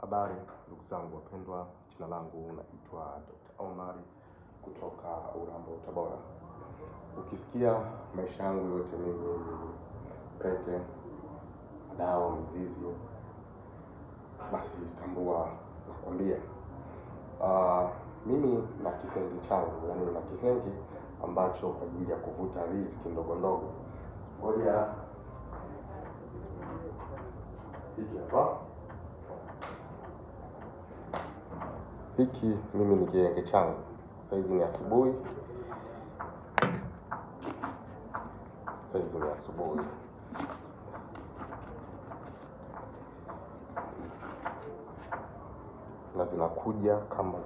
Habari ndugu zangu wapendwa, jina langu naitwa Dr. Omar kutoka Urambo, Tabora. Ukisikia maisha yangu yote mimi ni pete, dawa, mizizi, basi tambua nakwambia. Mimi na kihengi changu, yani na kihengi ambacho kwa ajili ya kuvuta riziki ndogo ndogo. Ngoja hiki hapa. Hiki mimi ni kihengi changu. Saizi ni asubuhi. Na zinakuja kama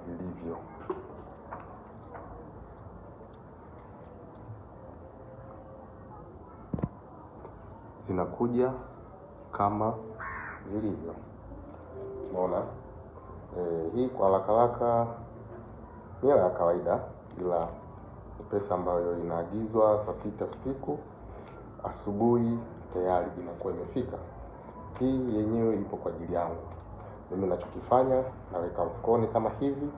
zilivyo. Unaona? Hii kwa haraka ni ya kawaida, ila pesa ambayo inaagizwa saa 6 usiku, asubuhi tayari inakuwa imefika. Hii yenyewe ipo kwa ajili yangu. Mimi ninachokifanya, naweka mfukoni kama hivi,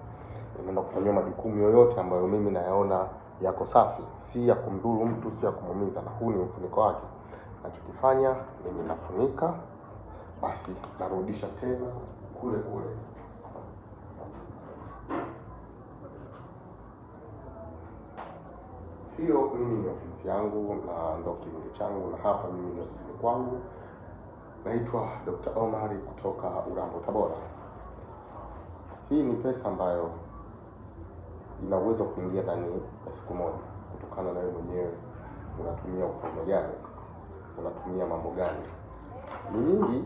ninaenda kufanyia majukumu yoyote ambayo mimi nayaona yako safi, si ya kumdhuru mtu, si ya kumuumiza, na huu ni mfuniko wake. Ninachokifanya, mimi nafunika, basi narudisha tena kule kule. Hiyo mimi ni ofisi yangu na ndio kiwili changu, na hapa mimi ni ofisini kwangu. Naitwa Dr. Omar kutoka Urambo, Tabora. Hii ni pesa ambayo ina uwezo kuingia ndani ya siku moja, kutokana na wewe mwenyewe unatumia ufalme gani, unatumia mambo gani. Ni nyingi,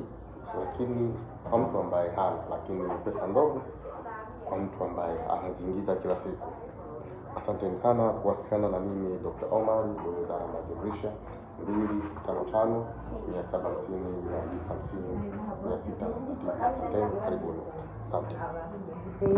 lakini kwa mtu ambaye hana, lakini ni pesa ndogo kwa mtu ambaye anaziingiza kila siku. Asanteni sana kuwasiliana na mimi Dr. Omar, bonyeza alama ya jumlisha 255 750 950 609. Asanteni, karibuni. Asante.